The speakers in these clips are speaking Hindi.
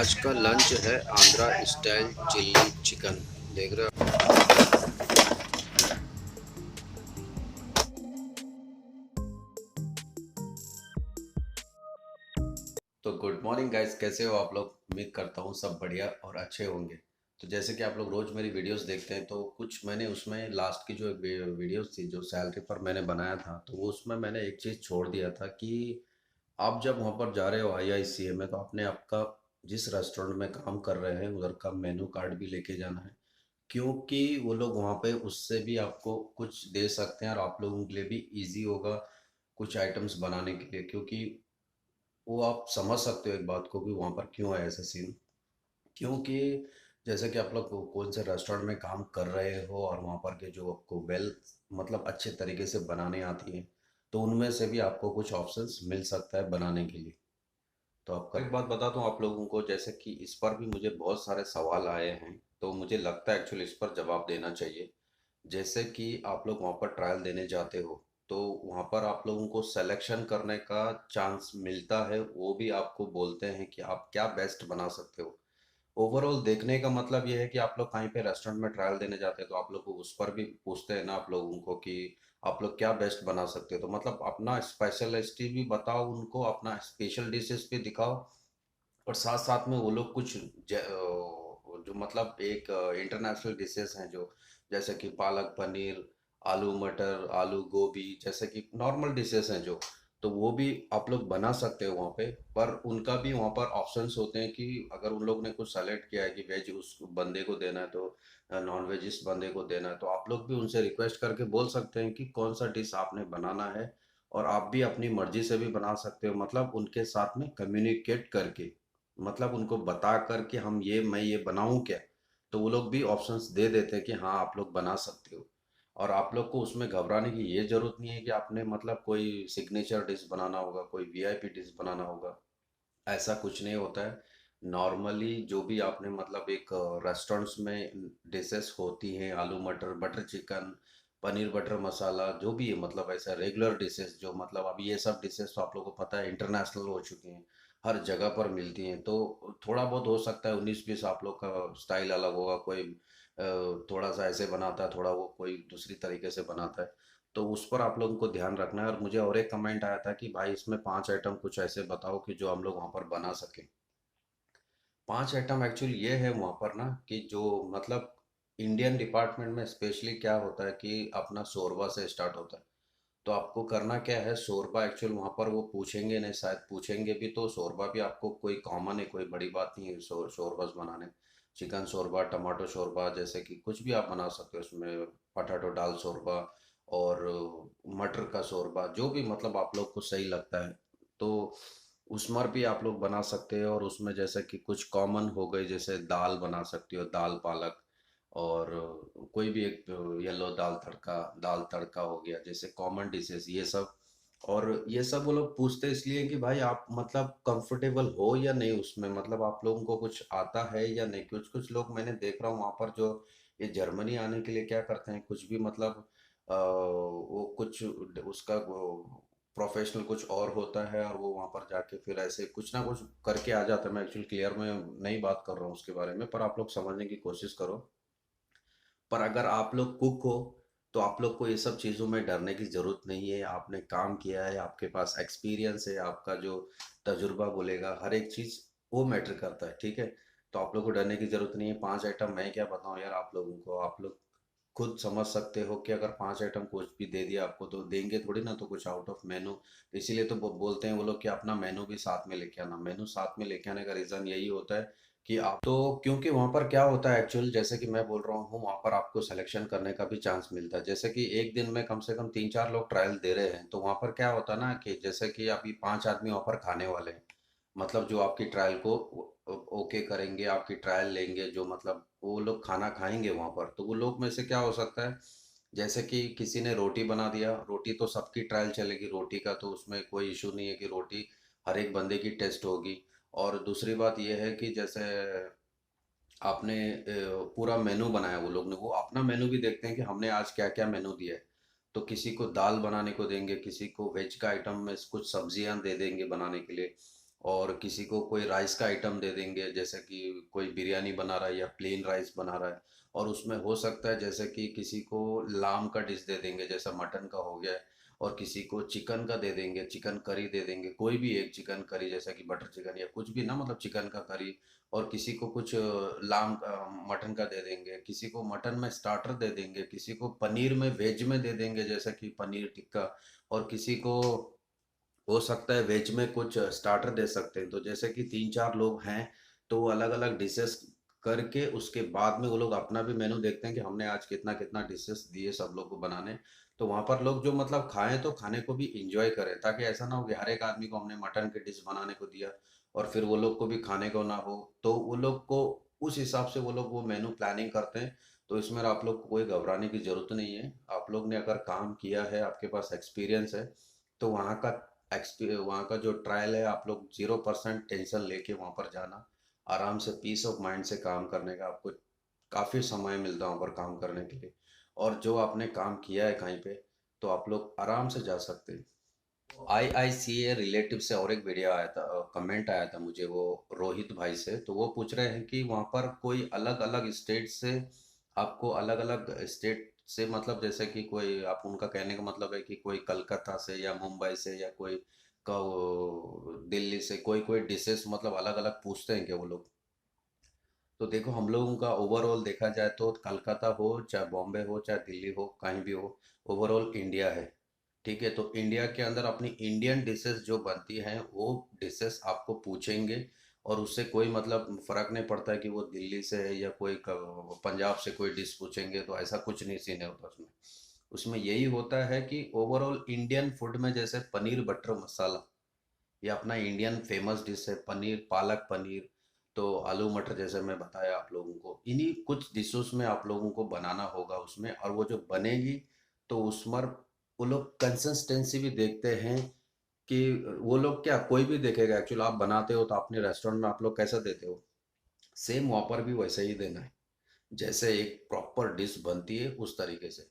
आज का लंच है आंध्रा स्टाइल चिल्ली चिकन। देख रहे हो। तो गुड मॉर्निंग गाइस, कैसे हो आप लोग। उम्मीद करता हूँ सब बढ़िया और अच्छे होंगे। तो जैसे कि आप लोग रोज मेरी वीडियोस देखते हैं, तो कुछ मैंने उसमें लास्ट की जो एक वीडियोस थी जो सैलरी पर मैंने बनाया था, तो वो उसमें मैंने एक चीज़ छोड़ दिया था कि आप जब वहाँ पर जा रहे हो आईआईसीए में, तो आपने आपका जिस रेस्टोरेंट में काम कर रहे हैं उधर का मेनू कार्ड भी लेके जाना है। क्योंकि वो लोग वहाँ पे उससे भी आपको कुछ दे सकते हैं और आप लोगों के लिए भी इजी होगा कुछ आइटम्स बनाने के लिए। क्योंकि वो आप समझ सकते हो एक बात को कि वहाँ पर क्यों है ऐसा सीन। क्योंकि जैसे कि आप लोग कौन से रेस्टोरेंट में काम कर रहे हो और वहाँ पर के जो आपको वेल मतलब अच्छे तरीके से बनाने आती हैं, तो उनमें से भी आपको कुछ ऑप्शंस मिल सकता है बनाने के लिए। तो आपको एक बात बताता हूँ आप लोगों को, जैसे कि इस पर भी मुझे बहुत सारे सवाल आए हैं, तो मुझे लगता है एक्चुअली इस पर जवाब देना चाहिए। जैसे कि आप लोग वहाँ पर ट्रायल देने जाते हो, तो वहाँ पर आप लोगों को सिलेक्शन करने का चांस मिलता है। वो भी आपको बोलते हैं कि आप क्या बेस्ट बना सकते हो। ओवरऑल देखने का मतलब ये है कि आप लोग कहीं पे रेस्टोरेंट में ट्रायल देने जाते हैं, तो आप लोग को उस पर भी पूछते हैं ना आप लोगों को कि आप लोग क्या बेस्ट बना सकते हो। तो मतलब अपना स्पेशलिटी भी बताओ उनको, अपना स्पेशल डिशेस भी दिखाओ। और साथ साथ में वो लोग कुछ जो मतलब एक इंटरनेशनल डिशेस हैं जो, जैसे कि पालक पनीर, आलू मटर, आलू गोभी, जैसे कि नॉर्मल डिशेस हैं जो, तो वो भी आप लोग बना सकते हो वहाँ पे। पर उनका भी वहाँ पर ऑप्शंस होते हैं कि अगर उन लोग ने कुछ सेलेक्ट किया है कि वेज उस बंदे को देना है, तो नॉन वेज इस बंदे को देना है, तो आप लोग भी उनसे रिक्वेस्ट करके बोल सकते हैं कि कौन सा डिश आपने बनाना है। और आप भी अपनी मर्जी से भी बना सकते हो, मतलब उनके साथ में कम्युनिकेट करके, मतलब उनको बता कर कि हम ये मैं ये बनाऊं क्या। तो वो लोग भी ऑप्शंस दे देते हैं कि हाँ आप लोग बना सकते हो। और आप लोग को उसमें घबराने की ये जरूरत नहीं है कि आपने मतलब कोई सिग्नेचर डिश बनाना होगा, कोई वीआईपी डिश बनाना होगा। ऐसा कुछ नहीं होता है। नॉर्मली जो भी आपने मतलब एक रेस्टोरेंट्स में डिशेस होती हैं, आलू मटर, बटर चिकन, पनीर बटर मसाला, जो भी है मतलब ऐसा रेगुलर डिशेस जो मतलब अभी ये सब डिशेस तो आप लोगों को पता है इंटरनेशनल हो चुकी हैं, हर जगह पर मिलती हैं। तो थोड़ा बहुत हो सकता है 19-20 आप लोग का स्टाइल अलग होगा, कोई थोड़ा सा ऐसे बनाता है, थोड़ा वो कोई दूसरी तरीके से बनाता है। तो उस पर आप लोगों को ध्यान रखना है। और मुझे और एक कमेंट आया था कि भाई इसमें 5 आइटम कुछ ऐसे बताओ कि जो हम लोग वहाँ पर बना सकें। 5 आइटम एक्चुअली ये है वहाँ पर ना कि जो मतलब इंडियन डिपार्टमेंट में स्पेशली क्या होता है कि अपना शोरबा से स्टार्ट होता है। तो आपको करना क्या है, शोरबा एक्चुअल वहाँ पर वो पूछेंगे नहीं, शायद पूछेंगे भी तो शोरबा भी आपको कोई कॉमन है, कोई बड़ी बात नहीं है शोरबस बनाने। चिकन शोरबा, टमाटो शोरबा, जैसे कि कुछ भी आप बना सकते हो उसमें, पटाटो डाल शोरबा और मटर का शोरबा, जो भी मतलब आप लोग को सही लगता है। तो उसमें भी आप लोग बना सकते हो। और उसमें जैसे कि कुछ कॉमन हो गए, जैसे दाल बना सकते हो, दाल पालक, और कोई भी एक येलो दाल तड़का हो गया, जैसे कॉमन डिशेस ये सब। और ये सब वो लोग पूछते इसलिए कि भाई आप मतलब कंफर्टेबल हो या नहीं उसमें, मतलब आप लोगों को कुछ आता है या नहीं। कुछ कुछ लोग मैंने देख रहा हूँ वहाँ पर जो ये जर्मनी आने के लिए क्या करते हैं, कुछ भी मतलब वो कुछ उसका प्रोफेशनल कुछ और होता है, और वो वहाँ पर जाके फिर ऐसे कुछ ना कुछ करके आ जाता है। मैं एक्चुअली क्लियर में नहीं बात कर रहा हूँ उसके बारे में, पर आप लोग समझने की कोशिश करो। पर अगर आप लोग कुक हो, तो आप लोग को ये सब चीज़ों में डरने की ज़रूरत नहीं है। आपने काम किया है, आपके पास एक्सपीरियंस है, आपका जो तजुर्बा बोलेगा हर एक चीज़ वो मैटर करता है, ठीक है। तो आप लोग को डरने की ज़रूरत नहीं है। 5 आइटम मैं क्या बताऊँ यार आप लोगों को, आप लोग खुद समझ सकते हो कि अगर 5 आइटम कुछ भी दे दिया आपको तो देंगे थोड़ी ना, तो कुछ आउट ऑफ मेनू। इसीलिए तो बोलते हैं वो लोग कि अपना मेनू भी साथ में लेके आना। मेनू साथ में लेके आने का रीज़न यही होता है कि आप तो, क्योंकि वहाँ पर क्या होता है एक्चुअल, जैसे कि मैं बोल रहा हूँ वहाँ पर आपको सिलेक्शन करने का भी चांस मिलता है। जैसे कि एक दिन में कम से कम 3-4 लोग ट्रायल दे रहे हैं, तो वहाँ पर क्या होता है ना कि जैसे कि अभी 5 आदमी वहाँ पर खाने वाले हैं, मतलब जो आपकी ट्रायल को ओके करेंगे, आपकी ट्रायल लेंगे, जो मतलब वो लोग खाना खाएंगे वहाँ पर, तो वो लोग में से क्या हो सकता है, जैसे कि किसी ने रोटी बना दिया, रोटी तो सबकी ट्रायल चलेगी रोटी का, तो उसमें कोई इशू नहीं है कि रोटी हर एक बंदे की टेस्ट होगी। और दूसरी बात यह है कि जैसे आपने पूरा मेनू बनाया, वो लोग ने वो अपना मेनू भी देखते हैं कि हमने आज क्या क्या मेनू दिया है। तो किसी को दाल बनाने को देंगे, किसी को वेज का आइटम में कुछ सब्जियां दे देंगे बनाने के लिए, और किसी को कोई राइस का आइटम दे देंगे, जैसे कि कोई बिरयानी बना रहा है या प्लेन राइस बना रहा है। और उसमें हो सकता है जैसे कि किसी को लाम का डिश दे देंगे, जैसा मटन का हो गया है। और किसी को चिकन का दे देंगे, चिकन करी दे देंगे, कोई भी एक चिकन करी, जैसा कि बटर चिकन या कुछ भी ना, मतलब चिकन का करी। और किसी को कुछ मटन का दे देंगे, किसी को मटन में स्टार्टर दे देंगे, किसी को पनीर में वेज में दे देंगे, जैसा कि पनीर टिक्का। और किसी को हो सकता है वेज में कुछ स्टार्टर दे सकते हैं। तो जैसे कि 3-4 लोग हैं, तो वो अलग अलग डिशेस करके उसके बाद में वो लोग अपना भी मेनू देखते हैं कि हमने आज कितना कितना डिशेस दिए सब लोग को बनाने। तो वहाँ पर लोग जो मतलब खाएं तो खाने को भी इंजॉय करें, ताकि ऐसा ना हो कि हर एक आदमी को हमने मटन की डिश बनाने को दिया और फिर वो लोग को भी खाने को ना हो। तो वो लोग को उस हिसाब से वो लोग वो मेनू प्लानिंग करते हैं। तो इसमें आप लोग को कोई घबराने की ज़रूरत नहीं है। आप लोग ने अगर काम किया है, आपके पास एक्सपीरियंस है, तो वहाँ का जो ट्रायल है, आप लोग 0% टेंशन लेके वहाँ पर जाना। आराम से पीस ऑफ माइंड से काम करने का आपको काफ़ी समय मिलता है वहाँ पर काम करने के लिए। और जो आपने काम किया है कहीं पे, तो आप लोग आराम से जा सकते हैं। IICA रिलेटिव से और एक वीडियो आया था, कमेंट आया था मुझे वो रोहित भाई से। तो वो पूछ रहे हैं कि वहाँ पर कोई अलग अलग स्टेट से आपको अलग अलग स्टेट से, मतलब जैसे कि कोई, आप उनका कहने का मतलब है कि कोई कलकत्ता से या मुंबई से या कोई दिल्ली से कोई कोई डिशेस मतलब अलग अलग पूछते हैं क्या वो लोग। तो देखो, हम लोगों का ओवरऑल देखा जाए तो कलकत्ता हो चाहे बॉम्बे हो चाहे दिल्ली हो कहीं भी हो, ओवरऑल इंडिया है। ठीक है, तो इंडिया के अंदर अपनी इंडियन डिशेस जो बनती हैं वो डिशेस आपको पूछेंगे। और उससे कोई मतलब फर्क नहीं पड़ता है कि वो दिल्ली से है या कोई पंजाब से कोई डिश पूछेंगे, तो ऐसा कुछ नहीं सीन होता उसमें। उसमें यही होता है कि ओवरऑल इंडियन फूड में जैसे पनीर बटर मसाला, ये अपना इंडियन फेमस डिश है, पनीर पालक पनीर। तो आलू मटर जैसे मैं बताया आप लोगों को, इन्हीं कुछ डिशेस में आप लोगों को बनाना होगा उसमें। और वो जो बनेगी तो उसमें वो लोग कंसिस्टेंसी भी देखते हैं कि वो लोग क्या, कोई भी देखेगा एक्चुअली। आप बनाते हो तो अपने रेस्टोरेंट में आप लोग कैसा देते हो, सेम वहाँ पर भी वैसे ही देना है, जैसे एक प्रॉपर डिश बनती है उस तरीके से।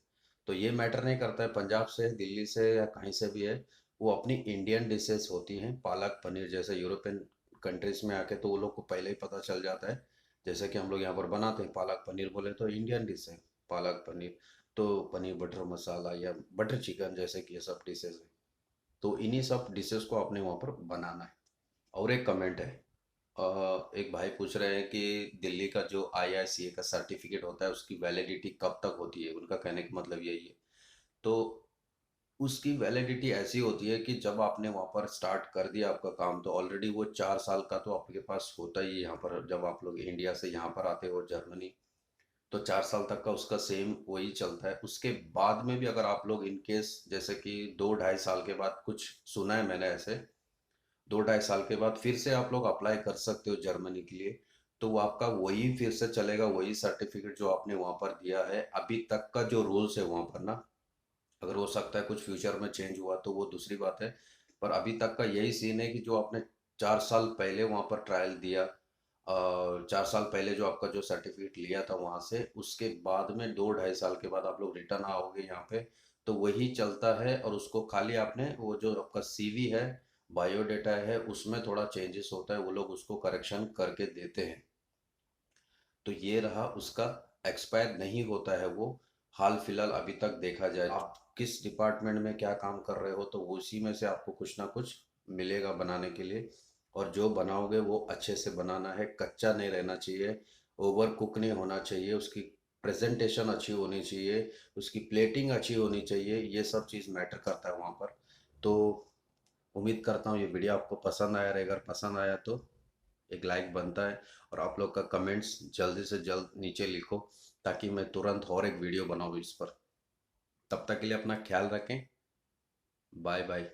तो ये मैटर नहीं करता है पंजाब से दिल्ली से या कहीं से भी है, वो अपनी इंडियन डिशेस होती हैं। पालक पनीर जैसे यूरोपियन कंट्रीज में आके तो वो लोग को पहले ही पता चल जाता है। जैसे कि हम लोग यहाँ पर बनाते हैं पालक पनीर, बोले तो इंडियन डिश है पालक पनीर। तो पनीर बटर मसाला या बटर चिकन जैसे कि ये सब डिशेज है। तो इन्हीं सब डिशेस को आपने वहाँ पर बनाना है। और एक कमेंट है, एक भाई पूछ रहे हैं कि दिल्ली का जो IICA का सर्टिफिकेट होता है उसकी वैलिडिटी कब तक होती है। उनका कहने का मतलब यही है। तो उसकी वैलिडिटी ऐसी होती है कि जब आपने वहाँ पर स्टार्ट कर दिया आपका काम, तो ऑलरेडी वो 4 साल का तो आपके पास होता ही है। यहाँ पर जब आप लोग इंडिया से यहाँ पर आते हो जर्मनी, तो 4 साल तक का उसका सेम वही चलता है। उसके बाद में भी अगर आप लोग इन केस जैसे कि 2-2.5 साल के बाद, कुछ सुना है मैंने ऐसे, 2-2.5 साल के बाद फिर से आप लोग अप्लाई कर सकते हो जर्मनी के लिए। तो वो आपका वही फिर से चलेगा, वही सर्टिफिकेट जो आपने वहाँ पर दिया है। अभी तक का जो रूल्स है वहाँ पर ना, अगर हो सकता है कुछ फ्यूचर में चेंज हुआ तो वो दूसरी बात है। पर अभी तक का यही सीन है कि जो आपने 4 साल पहले वहाँ पर ट्रायल दिया, 4 साल पहले जो आपका जो सर्टिफिकेट लिया था वहाँ से, उसके बाद में 2-2.5 साल के बाद आप लोग रिटर्न आओगे यहाँ पे, तो वही चलता है। और उसको खाली आपने वो जो आपका CV है, बायोडेटा है, उसमें थोड़ा चेंजेस होता है, वो लोग उसको करेक्शन करके देते हैं। तो ये रहा उसका, एक्सपायर नहीं होता है वो। हाल फिलहाल अभी तक देखा जाए, आप किस डिपार्टमेंट में क्या काम कर रहे हो तो उसी में से आपको कुछ ना कुछ मिलेगा बनाने के लिए। और जो बनाओगे वो अच्छे से बनाना है, कच्चा नहीं रहना चाहिए, ओवर कुक नहीं होना चाहिए, उसकी प्रेजेंटेशन अच्छी होनी चाहिए, उसकी प्लेटिंग अच्छी होनी चाहिए। ये सब चीज़ मैटर करता है वहाँ पर। तो उम्मीद करता हूँ ये वीडियो आपको पसंद आया रहेगा। अगर पसंद आया तो एक लाइक बनता है। और आप लोग का कमेंट्स जल्दी से जल्द नीचे लिखो, ताकि मैं तुरंत और एक वीडियो बनाऊँ इस पर। तब तक के लिए अपना ख्याल रखें। Bye bye.